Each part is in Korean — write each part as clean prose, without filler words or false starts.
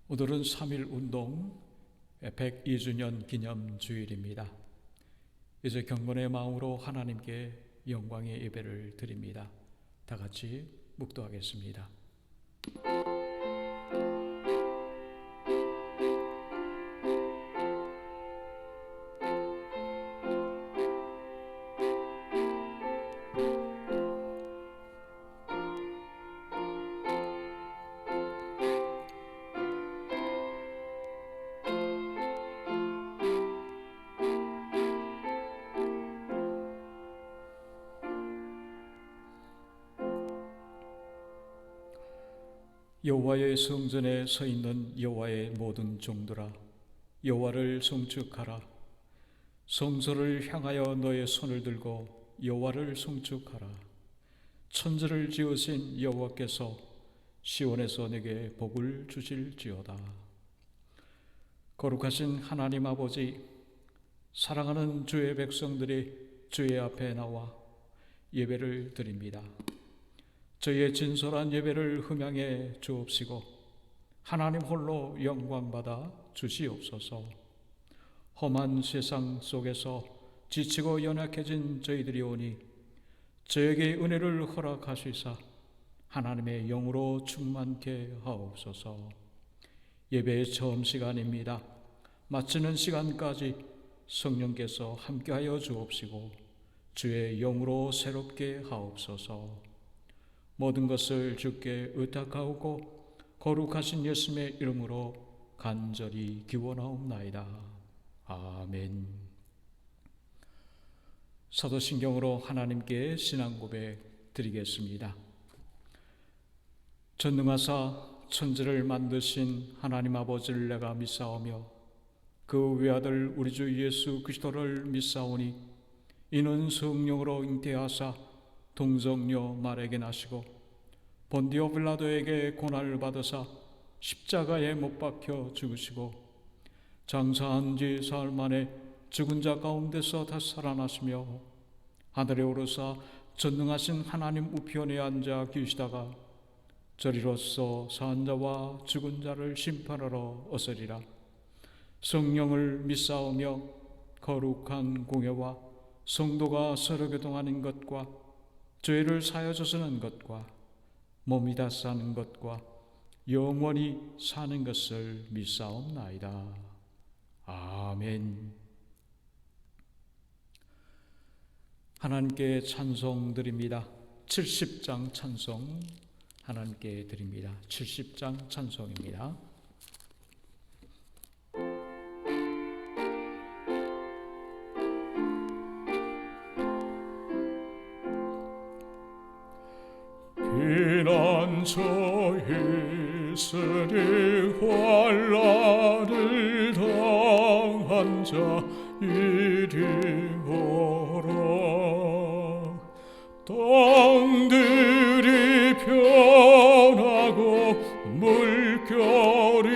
오늘은 3.1 운동 102주년 기념 주일입니다. 이제 경건의 마음으로 하나님께 영광의 예배를 드립니다. 다 같이 묵도하겠습니다. 여호와의 성전에 서 있는 여호와의 모든 종들아, 여호와를 송축하라. 성소를 향하여 너의 손을 들고 여호와를 송축하라. 천지를 지으신 여호와께서 시온에서 내게 복을 주실지어다. 거룩하신 하나님 아버지, 사랑하는 주의 백성들이 주의 앞에 나와 예배를 드립니다. 저희의 진솔한 예배를 흠양해 주옵시고 하나님 홀로 영광받아 주시옵소서. 험한 세상 속에서 지치고 연약해진 저희들이 오니 저에게 은혜를 허락하시사 하나님의 영으로 충만케 하옵소서. 예배의 처음 시간입니다. 마치는 시간까지 성령께서 함께하여 주옵시고 주의 영으로 새롭게 하옵소서. 모든 것을 주께 의탁하오고 거룩하신 예수님의 이름으로 간절히 기원하옵나이다. 아멘. 사도신경으로 하나님께 신앙 고백 드리겠습니다. 전능하사 천지를 만드신 하나님 아버지를 내가 믿사오며 그 외아들 우리 주 예수 그리스도를 믿사오니 이는 성령으로 잉태하사 동정녀 마리아에게 나시고 본디오 빌라도에게 고난을 받으사 십자가에 못 박혀 죽으시고 장사한 지 사흘 만에 죽은 자 가운데서 다시 살아나시며 하늘에 오르사 전능하신 하나님 우편에 앉아 계시다가 저리로서 산 자와 죽은 자를 심판하러 오시리라. 성령을 믿사오며 거룩한 공예와 성도가 서로 교통하는 것과 죄를 사여 주시는 것과 몸이 다 사는 것과 영원히 사는 것을 믿사옵나이다. 아멘. 하나님께 찬송 드립니다. 70장 찬송 하나님께 드립니다. 70장 찬송입니다. 피난처 있으니 환난을 당한 자 이리 오라. 땅들이 변하고 물결이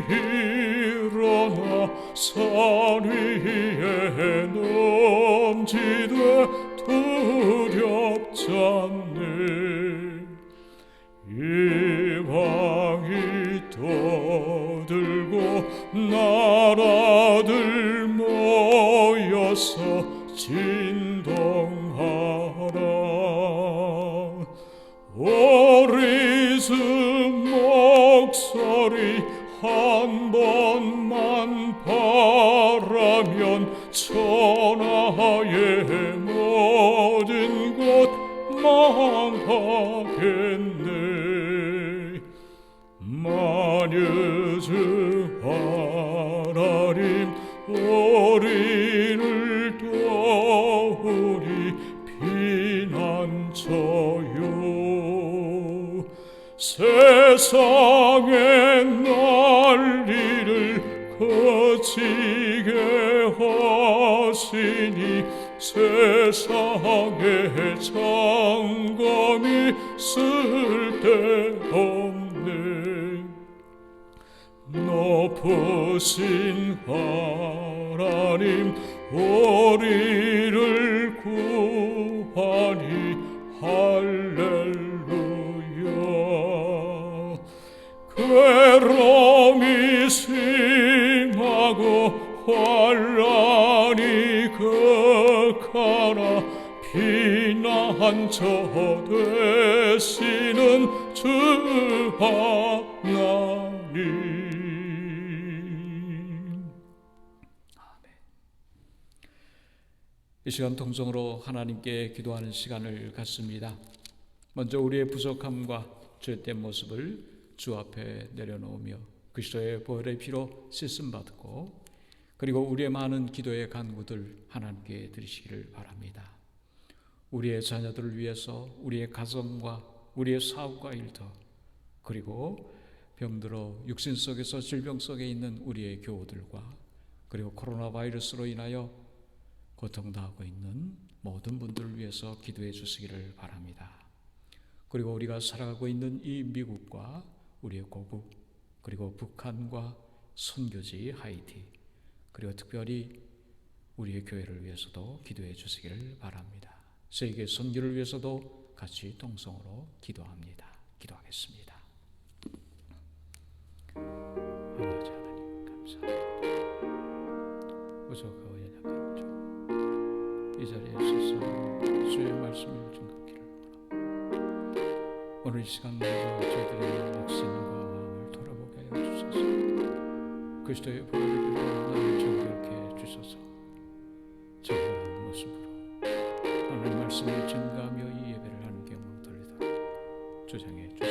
일어나 산 위에 넘치되 두렵지 않네. 이방이 떠들고 나라들 모여서 진동하라. 오리즘 목소리 한 번만 바라면 천하의 모든 것 망하겠네. 만유 주 하나님 우리를 도우리 피난처요. 세상의 난리를 그치게 하시니 세상의 장검이 쓸데없네. 높으신 하나님 우리를 구하니 할렐루야. 괴로움이 환란이 극하나 피난처 되시는 주 하나님. 이 시간 통성으로 하나님께 기도하는 시간을 갖습니다. 먼저 우리의 부족함과 죄된 모습을 주 앞에 내려놓으며 그리스도의 보혈의 피로 씻음받고 그리고 우리의 많은 기도의 간구들 하나님께 드리시기를 바랍니다. 우리의 자녀들을 위해서 우리의 가정과 우리의 사업과 일터 그리고 병들어 육신 속에서 질병 속에 있는 우리의 교우들과 그리고 코로나 바이러스로 인하여 고통당하고 있는 모든 분들을 위해서 기도해 주시기를 바랍니다. 그리고 우리가 살아가고 있는 이 미국과 우리의 고국 그리고 북한과 선교지 하이티 그리고 특별히 우리의 교회를 위해서도 기도해 주시기를 바랍니다. 세계 선교를 위해서도 같이 동성으로 기도합니다. 기도하겠습니다. 아버지 하나님 감사합니다. 부족하고 연약한 이 자리에 서서 주의 말씀을 증거하기를 원합니다. 오늘 이 시간 먼저 저희들의 육신과 마음을 돌아보게 하여 주소서. 그리스도의 보혈을 빌어 나를 정결케 해주소서. 정결한 모습으로 하나님 말씀을 증거하며 이 예배를 하는 경험 돌리도록 주장해 주시고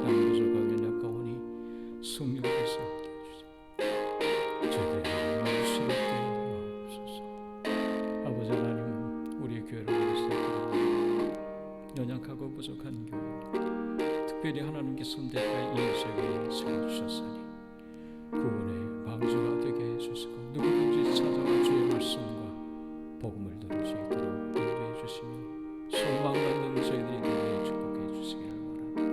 나는 부족하고 연약하오니 성령께서 함께 해주시고 저희들의 마음을 새롭게 하옵소서. 아버지 하나님, 우리의 교회를 위해서 연약하고 부족한 교회, 특별히 하나님께 선대가 이 지역에 세워주셨으니 구원의 방주가 되게 해주시고 누구든지 찾아와 주의 말씀과 복음을 들을 수 있도록 인도해 주시며 소망받는 저희들이 되게 축복해 주시기를 바랍니다.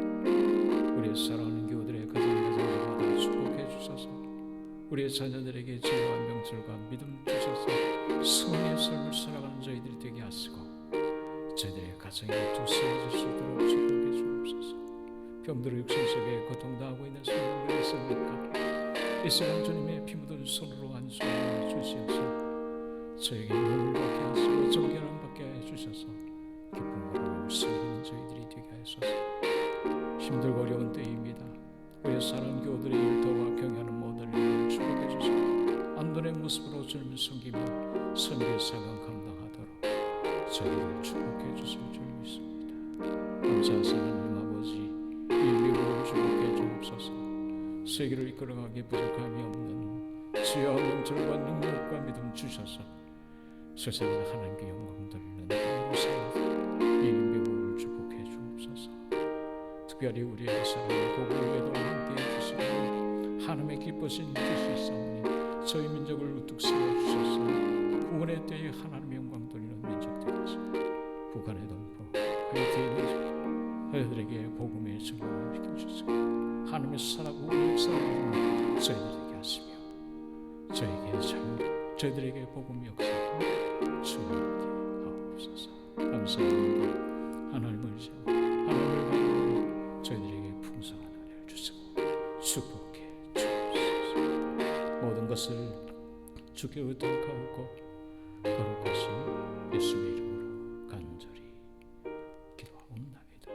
우리의 사랑하는 교우들의 가정마다 축복해 주셔서 우리의 자녀들에게 지혜와 명철과 믿음 주셔서 승리의 삶을 살아가는 저희들이 되게 하시고 저희들의 가정이 두세워질 수 있도록 축복해 주옵소서. 병들어 육신 속에 고통당하고 있는 성도들이 있습니까? 이 시간 주님의 피 묻은 손으로 안수하여 주시어서 저에게 눈을 받게 하시고 정결함 받게 하여 주셔서 기쁨으로 살리는 저희들이 되게 하소서. 힘들고 어려운 때입니다. 우리의 사랑하는 교우들의 일터와 경외하는 모든 일을 축복해 주시고 안돈의 모습으로 주님을 섬기며 선교의 사명 감당하도록 저희를 축복해 주실 줄 믿습니다. 감사하신 하나님 아버지, 이 미국을 축복해 주옵소서. 세계를 이끌어가기에 부족함이 없는 지혜와 명철과 능력과 믿음 주셔서 세상에 하나님께 영광 돌리는 땅으로 세워서 이 미국을 축복해 주옵소서. 특별히 우리의 사랑의 고국에도 함께해 주시고 하나님의 기쁘신 뜻이 있사오니 저희 민족을 우뚝 세워주셔서 구원의 때에 하나님의 영광 돌리는 민족 되게 하시고 북한의 동포 하이티의 민족 저희들에게 복음의 증거를 시켜주시고 하나님의 사랑과 역사를 이루는 저희들이 되게 하시며 저에게 저희들에게 복음 역사를 주님께 하옵소서. 감사합니다. 하나님을 의지하고 하나님을 바라보며 저희들에게 풍성한 은혜를 주시고 축복해 주옵소서. 모든 것을 주께 의탁하고 거룩하신 예수의 이름으로 간절히 기도하옵나이다.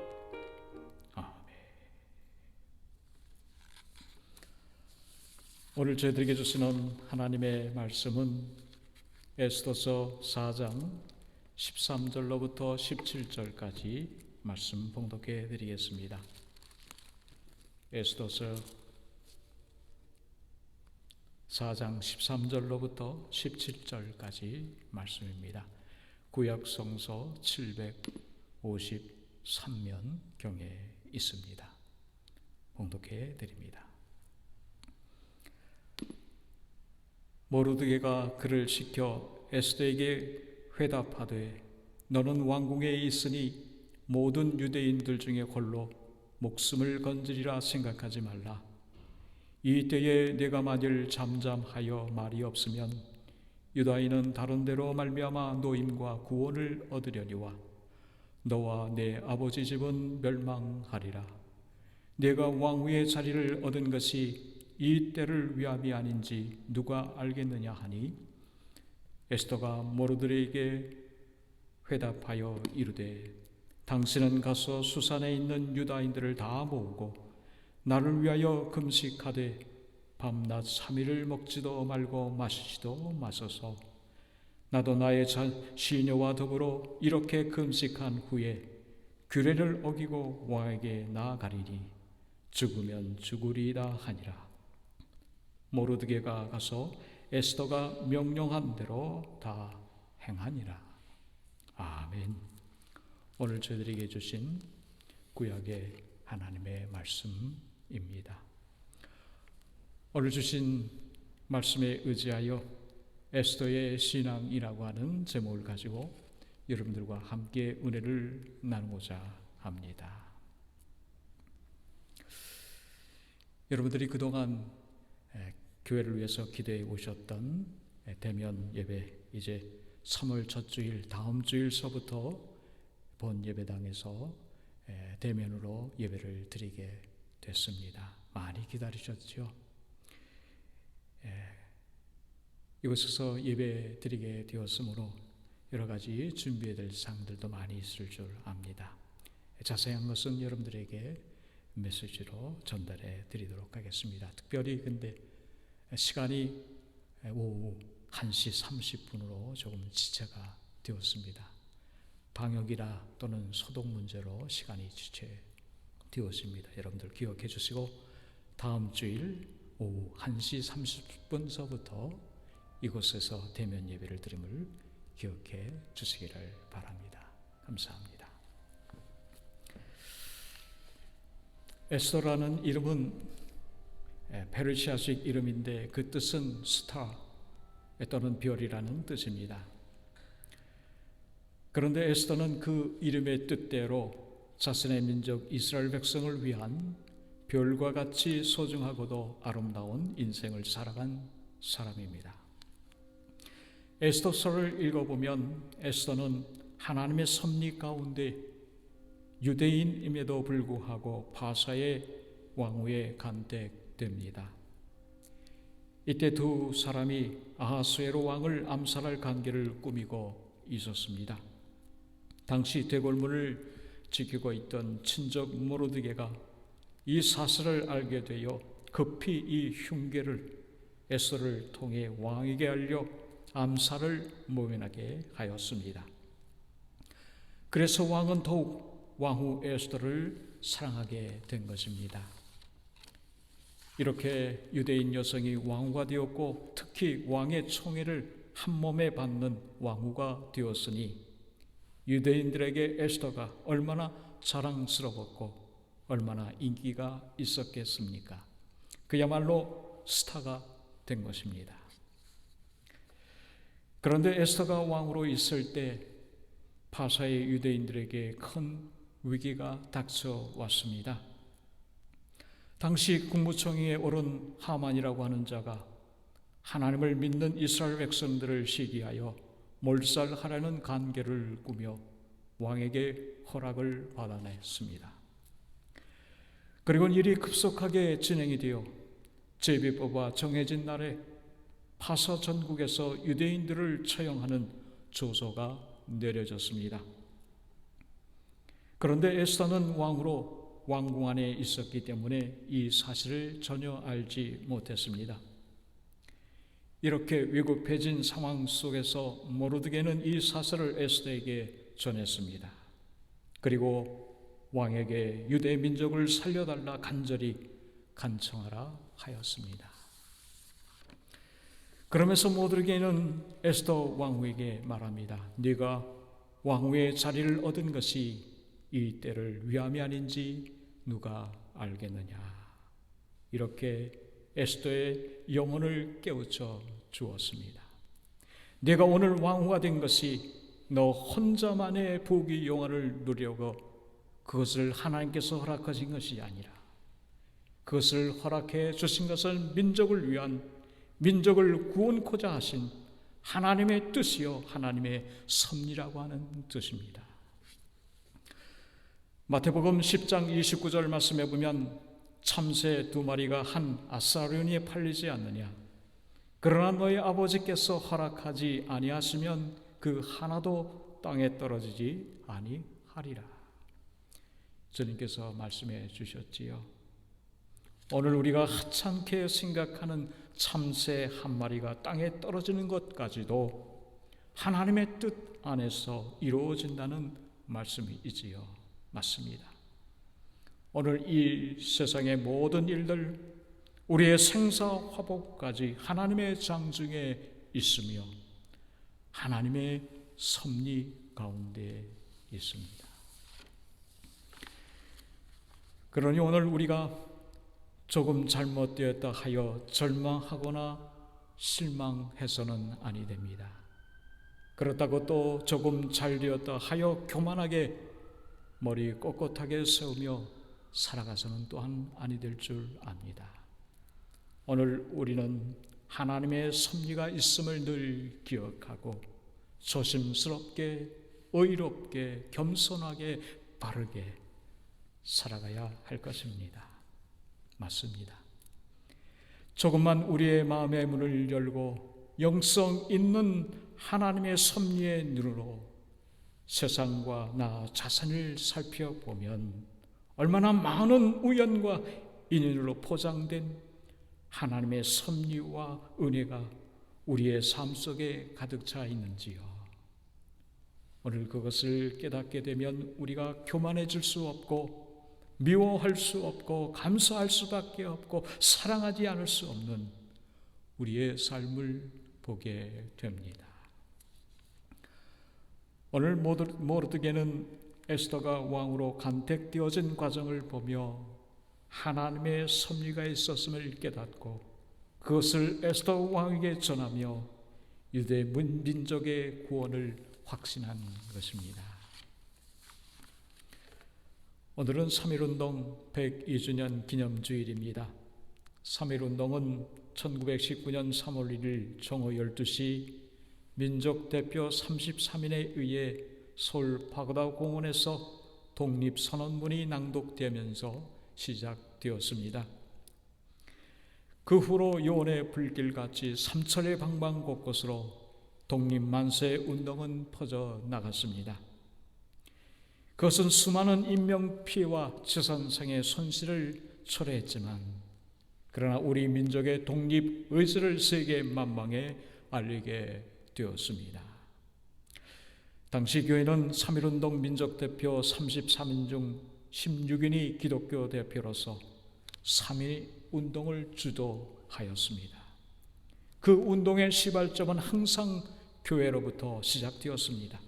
아멘. 오늘 저희들에게 주시는 하나님의 말씀은 에스더서 4장 13절로부터 17절까지 말씀 봉독해 드리겠습니다. 에스더서 4장 13절로부터 17절까지 말씀입니다. 구약 성서 753면 경에 있습니다. 봉독해 드립니다. 모르드게가 그를 시켜 에스더에게 회답하되 너는 왕궁에 있으니 모든 유대인들 중에 홀로 목숨을 건지리라 생각하지 말라. 이 때에 내가 만일 잠잠하여 말이 없으면 유다인은 다른 데로 말미암아 노임과 구원을 얻으려니와 너와 내 아버지 집은 멸망하리라. 내가 왕후의 자리를 얻은 것이 이 때를 위함이 아닌지 누가 알겠느냐 하니 에스더가 모르드게에게 회답하여 이르되 당신은 가서 수산에 있는 유다인들을 다 모으고 나를 위하여 금식하되 밤낮 3일을 먹지도 말고 마시지도 마소서. 나도 나의 시녀와 더불어 이렇게 금식한 후에 규례를 어기고 왕에게 나아가리니 죽으면 죽으리이다 하니라. 모르드게가 가서 에스더가 명령한 대로 다 행하니라. 아멘. 오늘 저희들에게 주신 구약의 하나님의 말씀입니다. 오늘 주신 말씀에 의지하여 에스더의 신앙이라고 하는 제목을 가지고 여러분들과 함께 은혜를 나누고자 합니다. 여러분들이 그동안 교회를 위해서 기도해 오셨던 대면 예배, 이제 3월 첫 주일 다음 주일서부터 본 예배당에서 대면으로 예배를 드리게 됐습니다. 많이 기다리셨죠? 이곳에서 예배 드리게 되었으므로 여러 가지 준비해야 될 사항들도 많이 있을 줄 압니다. 자세한 것은 여러분들에게 메시지로 전달해 드리도록 하겠습니다. 특별히 근데 시간이 오후 1시 30분으로 조금 지체가 되었습니다. 방역이나 또는 소독 문제로 시간이 지체되었습니다. 여러분들 기억해 주시고 다음 주일 오후 1시 30분서부터 이곳에서 대면 예배를 드림을 기억해 주시기를 바랍니다. 감사합니다. 에스더라는 이름은 페르시아식 이름인데 그 뜻은 스타 또는 별이라는 뜻입니다. 그런데 에스더는 그 이름의 뜻대로 자신의 민족 이스라엘 백성을 위한 별과 같이 소중하고도 아름다운 인생을 살아간 사람입니다. 에스더서를 읽어보면 에스더는 하나님의 섭리 가운데 유대인임에도 불구하고 바사의 왕후에 간택됩니다. 이때 두 사람이 아하수에로 왕을 암살할 관계를 꾸미고 있었습니다. 당시 대궐문을 지키고 있던 친족 모르드게가 이 사실을 알게 되어 급히 이 흉계를 에스더를 통해 왕에게 알려 암살을 모면하게 하였습니다. 그래서 왕은 더욱 왕후 에스더를 사랑하게 된 것입니다. 이렇게 유대인 여성이 왕후가 되었고 특히 왕의 총애를 한몸에 받는 왕후가 되었으니 유대인들에게 에스더가 얼마나 자랑스러웠고 얼마나 인기가 있었겠습니까? 그야말로 스타가 된 것입니다. 그런데 에스더가 왕으로 있을 때 바사의 유대인들에게 큰 위기가 닥쳐왔습니다. 당시 국무총리에 오른 하만이라고 하는 자가 하나님을 믿는 이스라엘 백성들을 시기하여 몰살하라는 관계를 꾸며 왕에게 허락을 받아냈습니다. 그리고 일이 급속하게 진행이 되어 제비뽑아 정해진 날에 바사 전국에서 유대인들을 처형하는 조서가 내려졌습니다. 그런데 에스더는 왕으로 왕궁 안에 있었기 때문에 이 사실을 전혀 알지 못했습니다. 이렇게 위급해진 상황 속에서 모르드게는 이 사실을 에스더에게 전했습니다. 그리고 왕에게 유대 민족을 살려달라 간절히 간청하라 하였습니다. 그러면서 모르드게는 에스더 왕후에게 말합니다. 네가 왕후의 자리를 얻은 것이 이 때를 위함이 아닌지 누가 알겠느냐. 이렇게 에스더의 영혼을 깨우쳐 주었습니다. 네가 오늘 왕후가 된 것이 너 혼자만의 부귀 영화를 누리려고 그것을 하나님께서 허락하신 것이 아니라 그것을 허락해 주신 것은 민족을 위한 민족을 구원코자 하신 하나님의 뜻이요 하나님의 섭리라고 하는 뜻입니다. 마태복음 10장 29절 말씀해 보면 참새 2마리가 한 아사르니에 팔리지 않느냐? 그러나 너희 아버지께서 허락하지 아니하시면 그 하나도 땅에 떨어지지 아니하리라. 주님께서 말씀해 주셨지요. 오늘 우리가 하찮게 생각하는 참새 1마리가 땅에 떨어지는 것까지도 하나님의 뜻 안에서 이루어진다는 말씀이지요. 맞습니다. 오늘 이 세상의 모든 일들, 우리의 생사 화복까지 하나님의 장중에 있으며 하나님의 섭리 가운데 있습니다. 그러니 오늘 우리가 조금 잘못되었다 하여 절망하거나 실망해서는 아니 됩니다. 그렇다고 또 조금 잘되었다 하여 교만하게 머리 꼿꼿하게 세우며 살아가서는 또한 아니 될 줄 압니다. 오늘 우리는 하나님의 섭리가 있음을 늘 기억하고 조심스럽게, 의롭게, 겸손하게, 바르게 살아가야 할 것입니다. 맞습니다. 조금만 우리의 마음의 문을 열고 영성 있는 하나님의 섭리의 눈으로 세상과 나 자신을 살펴보면 얼마나 많은 우연과 인연으로 포장된 하나님의 섭리와 은혜가 우리의 삶 속에 가득 차 있는지요. 오늘 그것을 깨닫게 되면 우리가 교만해질 수 없고 미워할 수 없고 감사할 수밖에 없고 사랑하지 않을 수 없는 우리의 삶을 보게 됩니다. 오늘 모르드게는 에스더가 왕으로 간택되어진 과정을 보며 하나님의 섭리가 있었음을 깨닫고 그것을 에스더 왕에게 전하며 유대 민족의 구원을 확신한 것입니다. 오늘은 3.1운동 102주년 기념주일입니다. 3.1운동은 1919년 3월 1일 정오 12시 민족대표 33인에 의해 서울 파고다 공원에서 독립선언문이 낭독되면서 시작되었습니다. 그 후로 요원의 불길같이 삼천리 방방 곳곳으로 독립만세 운동은 퍼져나갔습니다. 그것은 수많은 인명피해와 재산상의 손실을 초래했지만 그러나 우리 민족의 독립의지를 세계 만방에 알리게 되었습니다. 당시 교회는 3.1운동 민족대표 33인 중 16인이 기독교 대표로서 3.1운동을 주도하였습니다. 그 운동의 시발점은 항상 교회로부터 시작되었습니다.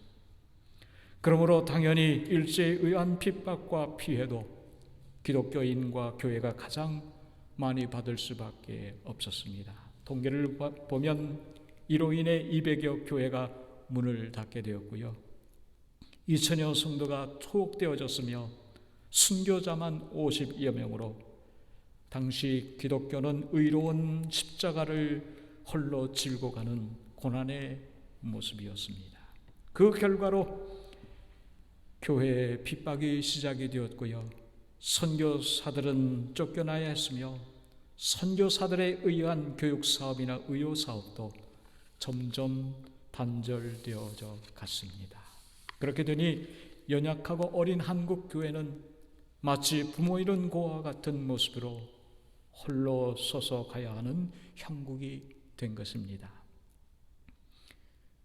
그러므로 당연히 일제에 의한 핍박과 피해도 기독교인과 교회가 가장 많이 받을 수밖에 없었습니다. 통계를 보면 이로 인해 200여 교회가 문을 닫게 되었고요. 2000여 성도가 투옥되어졌으며 순교자만 50여 명으로 당시 기독교는 의로운 십자가를 홀로 질고 가는 고난의 모습이었습니다. 그 결과로 교회의 핍박이 시작이 되었고요. 선교사들은 쫓겨나야 했으며 선교사들에 의한 교육사업이나 의료사업도 점점 단절되어져 갔습니다. 그렇게 되니 연약하고 어린 한국 교회는 마치 부모 잃은 고와 같은 모습으로 홀로 서서 가야 하는 형국이 된 것입니다.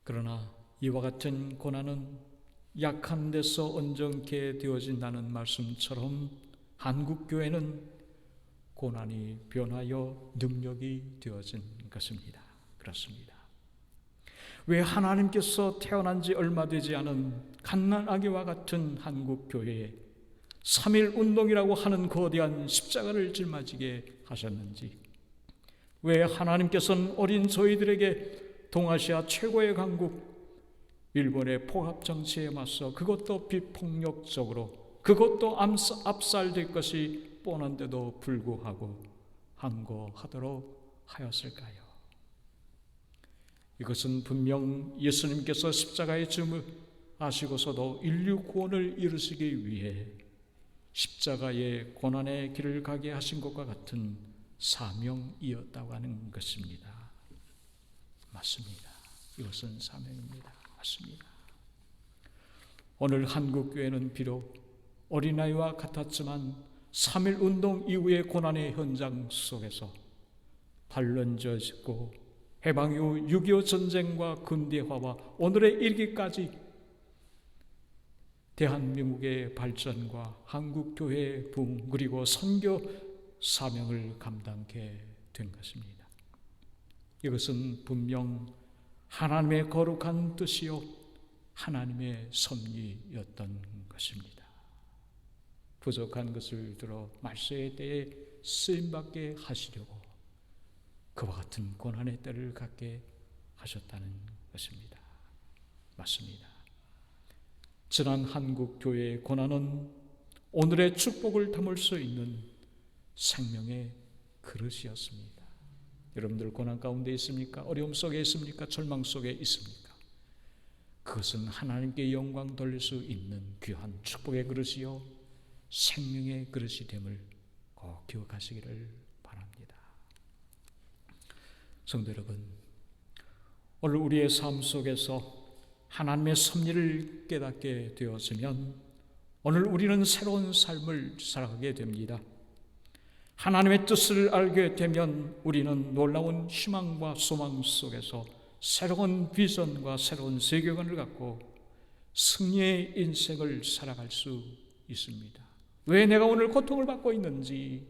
그러나 이와 같은 고난은 약한 데서 온전케 되어진다는 말씀처럼 한국 교회는 고난이 변하여 능력이 되어진 것입니다. 그렇습니다. 왜 하나님께서 태어난 지 얼마 되지 않은 갓난아기와 같은 한국 교회에 3.1운동이라고 하는 거대한 십자가를 짊어지게 하셨는지, 왜 하나님께서는 어린 저희들에게 동아시아 최고의 강국 일본의 포갑정치에 맞서 그것도 비폭력적으로 그것도 압살될 것이 뻔한데도 불구하고 항거하도록 하였을까요? 이것은 분명 예수님께서 십자가의 죽음을 아시고서도 인류 구원을 이루시기 위해 십자가의 고난의 길을 가게 하신 것과 같은 사명이었다고 하는 것입니다. 맞습니다. 이것은 사명입니다. 맞습니다. 오늘 한국교회는 비록 어린아이와 같았지만 3.1운동 이후의 고난의 현장 속에서 반론저지고 해방 이후 6.25 전쟁과 근대화와 오늘에 이르기까지 대한민국의 발전과 한국교회의 부흥 그리고 선교 사명을 감당하게 된 것입니다. 이것은 분명 하나님의 거룩한 뜻이요 하나님의 섭리였던 것입니다. 부족한 것을 들어 말세의 때에 쓰임받게 하시려고 그와 같은 고난의 때를 갖게 하셨다는 것입니다. 맞습니다. 지난 한국 교회의 고난은 오늘의 축복을 담을 수 있는 생명의 그릇이었습니다. 여러분들 고난 가운데 있습니까? 어려움 속에 있습니까? 절망 속에 있습니까? 그것은 하나님께 영광 돌릴 수 있는 귀한 축복의 그릇이요 생명의 그릇이 됨을 꼭 기억하시기를 바랍니다. 성도 여러분, 오늘 우리의 삶 속에서 하나님의 섭리를 깨닫게 되었으면 오늘 우리는 새로운 삶을 살아가게 됩니다. 하나님의 뜻을 알게 되면 우리는 놀라운 희망과 소망 속에서 새로운 비전과 새로운 세계관을 갖고 승리의 인생을 살아갈 수 있습니다. 왜 내가 오늘 고통을 받고 있는지,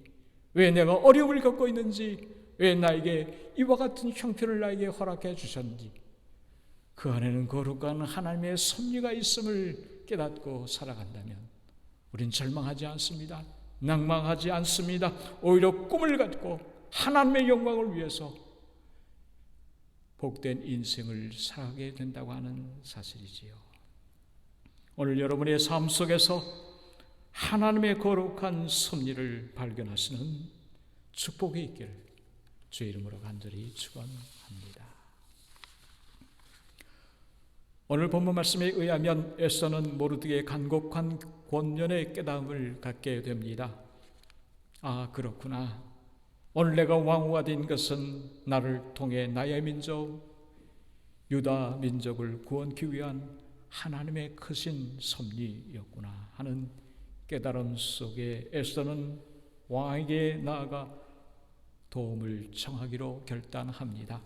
왜 내가 어려움을 겪고 있는지, 왜 나에게 이와 같은 형편을 나에게 허락해 주셨는지 그 안에는 거룩한 하나님의 섭리가 있음을 깨닫고 살아간다면 우린 절망하지 않습니다. 낭망하지 않습니다. 오히려 꿈을 갖고 하나님의 영광을 위해서 복된 인생을 살아가게 된다고 하는 사실이지요. 오늘 여러분의 삶 속에서 하나님의 거룩한 섭리를 발견하시는 축복이 있기를 주의 이름으로 간절히 축원합니다. 오늘 본문 말씀에 의하면 에스더는 모르드게의 간곡한 권면의 깨달음을 갖게 됩니다. 아, 그렇구나. 오늘 내가 왕후가 된 것은 나를 통해 나의 민족 유다 민족을 구원하기 위한 하나님의 크신 섭리였구나 하는 깨달음 속에 에스더는 왕에게 나아가 도움을 청하기로 결단합니다.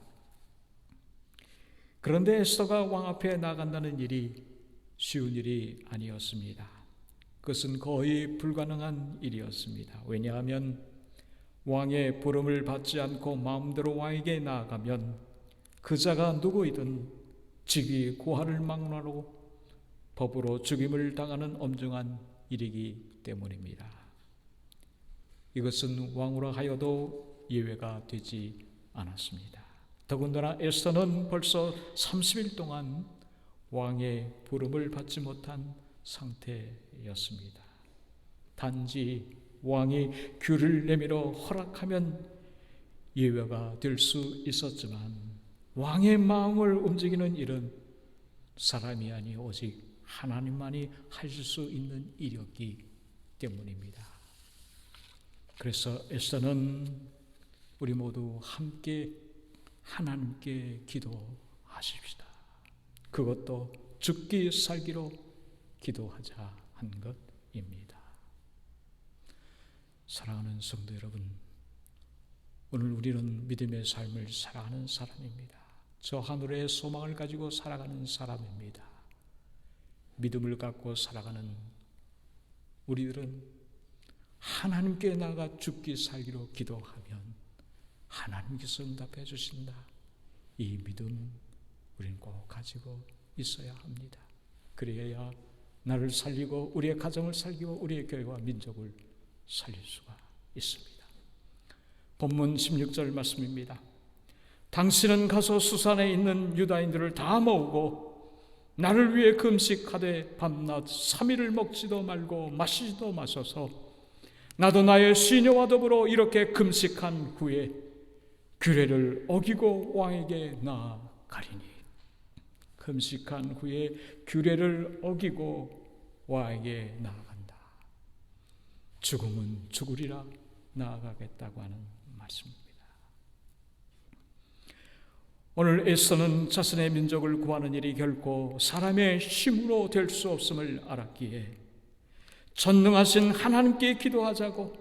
그런데 에스더가 왕 앞에 나간다는 일이 쉬운 일이 아니었습니다. 그것은 거의 불가능한 일이었습니다. 왜냐하면 왕의 부름을 받지 않고 마음대로 왕에게 나아가면 그 자가 누구이든 직위 고하를 막론하고 법으로 죽임을 당하는 엄중한 일이기 때문입니다. 이것은 왕으로 하여도 예외가 되지 않았습니다. 더군다나 에스더는 벌써 30일 동안 왕의 부름을 받지 못한 상태였습니다. 단지 왕이 귀를 내밀어 허락하면 예외가 될 수 있었지만 왕의 마음을 움직이는 일은 사람이 아니 오직 하나님만이 하실 수 있는 일이었기 때문입니다. 그래서 에스더는 우리 모두 함께 하나님께 기도하십시다. 그것도 죽기 살기로 기도하자 한 것입니다. 사랑하는 성도 여러분, 오늘 우리는 믿음의 삶을 살아가는 사람입니다. 저 하늘의 소망을 가지고 살아가는 사람입니다. 믿음을 갖고 살아가는 우리들은 하나님께 나아가 죽기 살기로 기도하면 하나님께서 응답해 주신다. 이 믿음 우리는 꼭 가지고 있어야 합니다. 그래야 나를 살리고 우리의 가정을 살리고 우리의 교회와 민족을 살릴 수가 있습니다. 본문 16절 말씀입니다. 당신은 가서 수산에 있는 유다인들을 다 모으고 나를 위해 금식하되 밤낮 3일을 먹지도 말고 마시지도 마셔서 나도 나의 시녀와 더불어 이렇게 금식한 후에 규례를 어기고 왕에게 나아가리니. 금식한 후에 규례를 어기고 왕에게 나아간다. 죽음은 죽으리라 나아가겠다고 하는 말씀입니다. 오늘 에스더는 자신의 민족을 구하는 일이 결코 사람의 힘으로 될 수 없음을 알았기에 전능하신 하나님께 기도하자고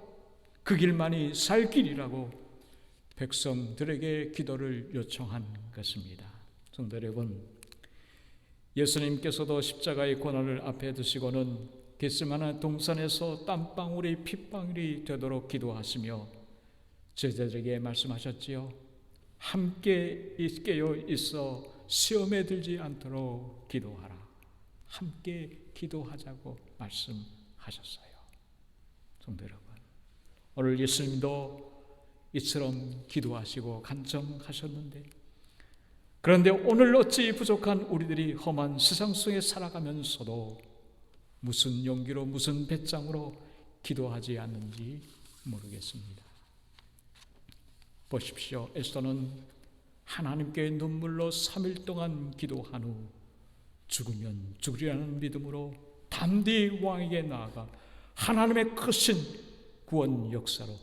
그 길만이 살 길이라고 백성들에게 기도를 요청한 것입니다. 성도 여러분, 예수님께서도 십자가의 고난을 앞에 두시고는 겟세마네 동산에서 땀방울이 핏방울이 되도록 기도하시며 제자들에게 말씀하셨지요. 함께 깨어 있어 시험에 들지 않도록 기도하라. 함께 기도하자고 말씀하셨어요. 성도 여러분, 오늘 예수님도 이처럼 기도하시고 간청하셨는데, 그런데 오늘 어찌 부족한 우리들이 험한 세상 속에 살아가면서도 무슨 용기로 무슨 배짱으로 기도하지 않는지 모르겠습니다. 보십시오. 에스더는 하나님께 눈물로 3일 동안 기도한 후 죽으면 죽으리라는 믿음으로 담대히 왕에게 나아가 하나님의 크신 구원 역사로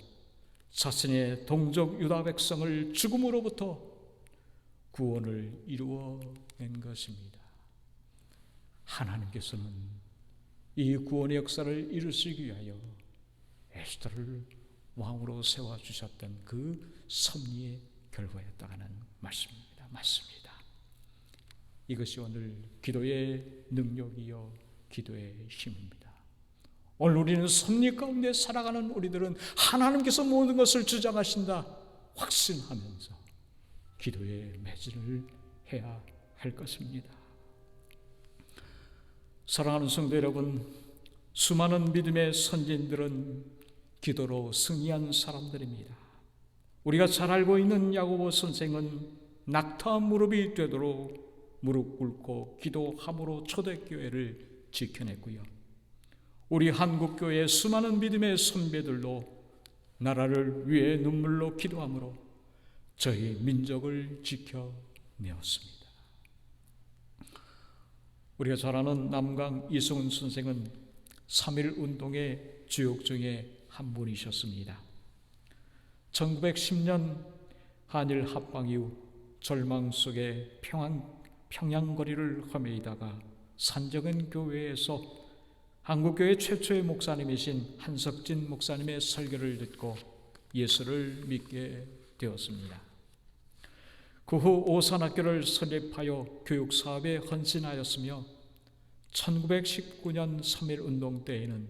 자신의 동족 유다 백성을 죽음으로부터 구원을 이루어낸 것입니다. 하나님께서는 이 구원의 역사를 이루시기 위하여 에스더를 왕으로 세워주셨던 그 섭리의 결과였다는 말씀입니다. 맞습니다. 이것이 오늘 기도의 능력이요 기도의 힘입니다. 오늘 우리는 섭리 가운데 살아가는 우리들은 하나님께서 모든 것을 주장하신다 확신하면서 기도에 매진을 해야 할 것입니다. 사랑하는 성도 여러분, 수많은 믿음의 선진들은 기도로 승리한 사람들입니다. 우리가 잘 알고 있는 야고보 선생은 낙타 무릎이 되도록 무릎 꿇고 기도함으로 초대교회를 지켜냈고요. 우리 한국교회의 수많은 믿음의 선배들도 나라를 위해 눈물로 기도함으로 저희 민족을 지켜내었습니다. 우리가 잘 아는 남강 이승훈 선생은 3.1 운동의 주역 중에 한 분이셨습니다. 1910년 한일 합방 이후 절망 속에 평양거리를 헤매이다가 산적은 교회에서 한국교회 최초의 목사님이신 한석진 목사님의 설교를 듣고 예수를 믿게 되었습니다. 그 후 오산학교를 설립하여 교육사업에 헌신하였으며 1919년 3.1 운동 때에는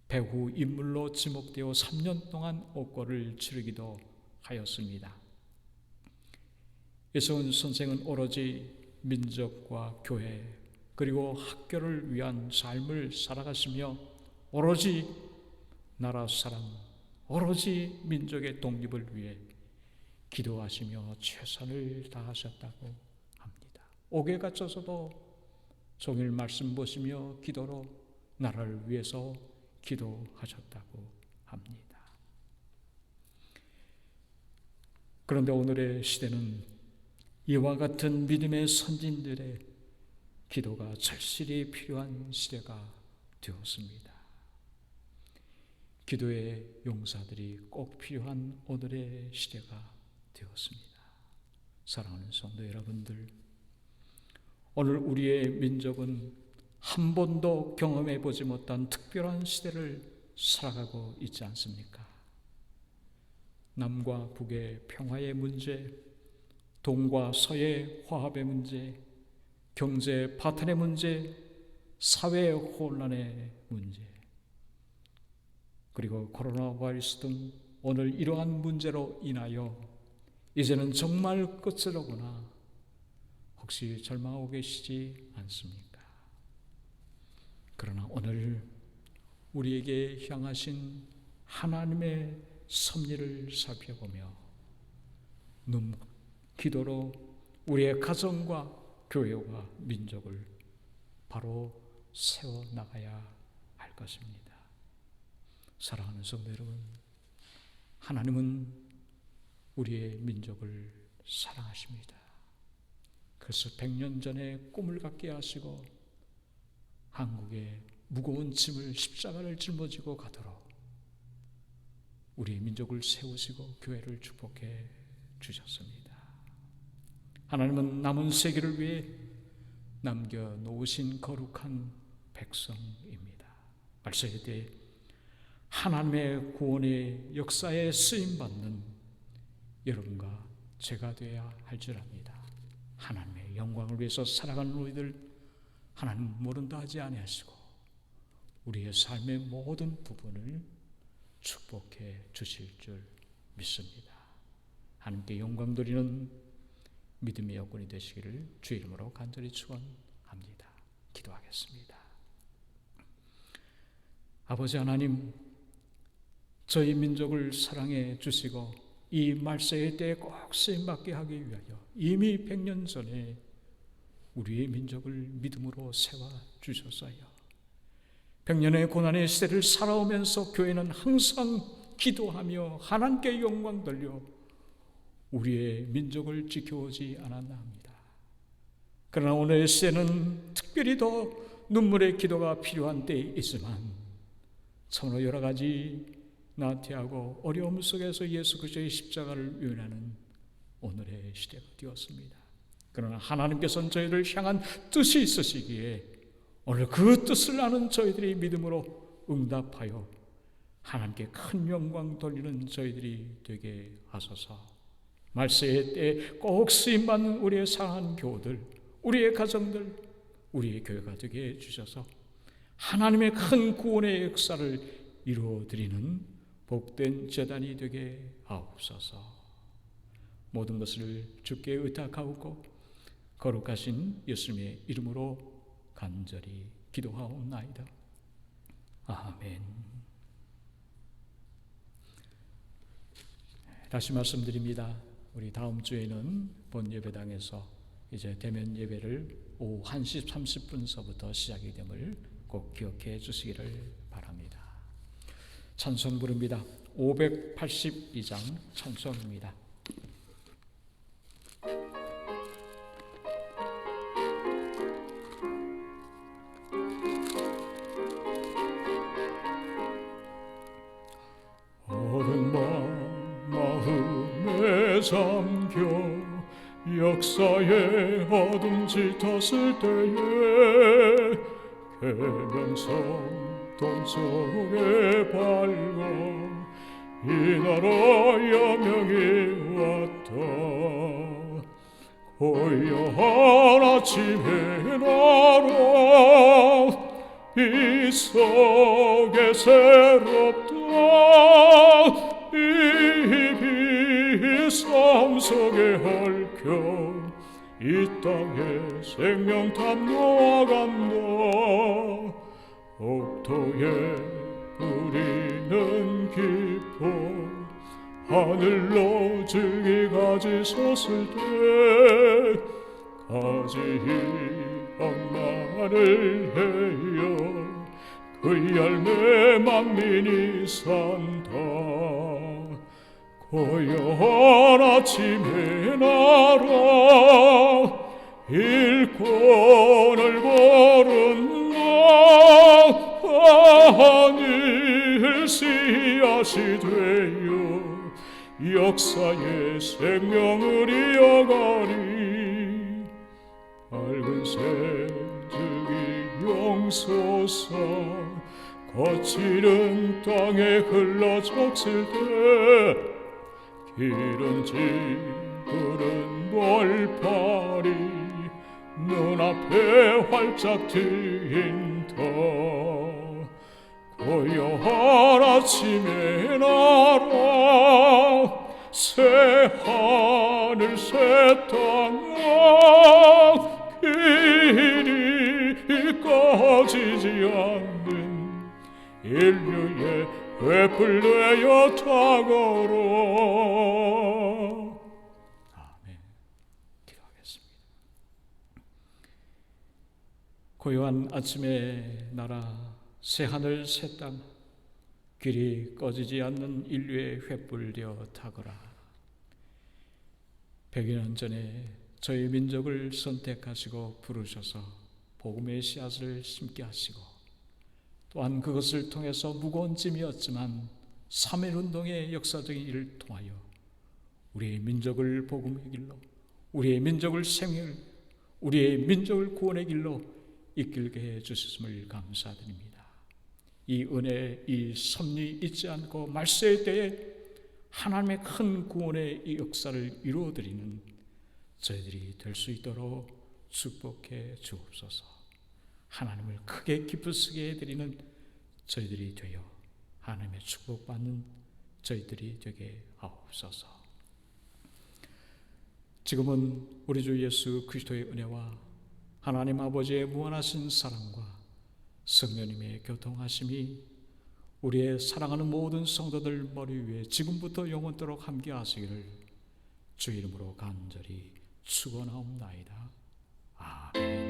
배후 인물로 지목되어 3년 동안 옥고를 치르기도 하였습니다. 이승훈 선생은 오로지 민족과 교회 그리고 학교를 위한 삶을 살아갔으며 오로지 나라 사랑, 오로지 민족의 독립을 위해 기도하시며 최선을 다하셨다고 합니다. 옥에 갇혀서도 종일 말씀 보시며 기도로 나라를 위해서 기도하셨다고 합니다. 그런데 오늘의 시대는 이와 같은 믿음의 선진들의 기도가 절실히 필요한 시대가 되었습니다. 기도의 용사들이 꼭 필요한 오늘의 시대가 되었습니다. 사랑하는 성도 여러분들, 오늘 우리의 민족은 한 번도 경험해 보지 못한 특별한 시대를 살아가고 있지 않습니까? 남과 북의 평화의 문제, 동과 서의 화합의 문제, 경제 파탄의 문제, 사회 혼란의 문제, 그리고 코로나 바이러스 등 오늘 이러한 문제로 인하여 이제는 정말 끝으로구나 혹시 절망하고 계시지 않습니까? 그러나 오늘 우리에게 향하신 하나님의 섭리를 살펴보며 기도로 우리의 가정과 교회와 민족을 바로 세워나가야 할 것입니다. 사랑하는 성도 여러분, 하나님은 우리의 민족을 사랑하십니다. 그래서 100년 전에 꿈을 갖게 하시고 한국의 무거운 짐을 십자가를 짊어지고 가도록 우리 민족을 세우시고 교회를 축복해 주셨습니다. 하나님은 남은 세계를 위해 남겨놓으신 거룩한 백성입니다. 말세에 대해 하나님의 구원의 역사에 쓰임받는 여러분과 제가 되어야 할 줄 압니다. 하나님의 영광을 위해서 살아가는 우리들 하나님 모른다 하지 아니하시고 우리의 삶의 모든 부분을 축복해 주실 줄 믿습니다. 하나님께 영광 드리는 믿음의 여건이 되시기를 주의 이름으로 간절히 축원합니다. 기도하겠습니다. 아버지 하나님, 저희 민족을 사랑해 주시고 이 말세의 때에 꼭 쓰임받게 하기 위하여 이미 100년 전에 우리의 민족을 믿음으로 세워 주셨어요. 100년의 고난의 시대를 살아오면서 교회는 항상 기도하며 하나님께 영광 돌려 우리의 민족을 지켜오지 않았나 합니다. 그러나 오늘의 시대는 특별히 더 눈물의 기도가 필요한 때이지만 참으로 여러 가지 나태하고 어려움 속에서 예수 그리스도의 십자가를 위하는 오늘의 시대가 되었습니다. 그러나 하나님께서는 저희를 향한 뜻이 있으시기에 오늘 그 뜻을 아는 저희들이 믿음으로 응답하여 하나님께 큰 영광 돌리는 저희들이 되게 하소서. 말세의 때에 꼭 쓰임받는 우리의 사랑하는 교우들, 우리의 가정들, 우리의 교회가 되게 해주셔서 하나님의 큰 구원의 역사를 이루어드리는 복된 제단이 되게 하옵소서. 모든 것을 주께 의탁하옵고 거룩하신 예수님의 이름으로 간절히 기도하옵나이다. 아멘. 다시 말씀드립니다. 우리 다음 주에는 본 예배당에서 이제 대면 예배를 오후 1시 30분서부터 시작이 됨을 꼭 기억해 주시기를 바랍니다. 찬송 부릅니다. 582장 찬송입니다. 어른 마음에 잠겨 역사의 어둠 짙었을 때에 계명성 동쪽에 밝아 이 나라 여명이 왔다. 고요한 아침의 나라 이 속에 새롭다. 이 비싸움 속에 얽혀 이 땅에 생명탐 놓아간다. 옥토에 뿌리는 기포 하늘로 줄기 가지 섰을 때 가지이 악마를 해요. 그 열매 만민이 산다. 고요한 아침의 나라 일꾼을 고른다. 하늘 씨앗이 되어 역사의 생명을 이어가리. 밝은 새들이 용솟아 거칠은 땅에 흘러적을 때 기름진 푸른 벌판이 눈앞에 활짝 트인다. 고요한 아침의 나라 새 하늘 새 땅 길이 꺼지지 않는 인류의 횃불 되어 타거라. 아멘. 기도하겠습니다. 고요한 아침의 나라 새 하늘 새 땅 길이 꺼지지 않는 인류의 횃불 되어 타거라. 100여 년 전에 저희 민족을 선택하시고 부르셔서 복음의 씨앗을 심게 하시고 또한 그것을 통해서 무거운 짐이었지만 3.1운동의 역사적인 일을 통하여 우리의 민족을 복음의 길로, 우리의 민족을 생일, 우리의 민족을 구원의 길로 이끌게 해 주셨음을 감사드립니다. 이 은혜, 이 섭리 잊지 않고 말세의 때에 하나님의 큰 구원의 이 역사를 이루어드리는 저희들이 될 수 있도록 축복해 주옵소서. 하나님을 크게 기쁘시게 해드리는 저희들이 되어 하나님의 축복받는 저희들이 되게 하옵소서. 지금은 우리 주 예수 그리스도의 은혜와 하나님 아버지의 무한하신 사랑과 성령님의 교통하심이 우리의 사랑하는 모든 성도들 머리 위에 지금부터 영원토록 함께 하시기를 주 이름으로 간절히 축원하옵나이다. 아멘.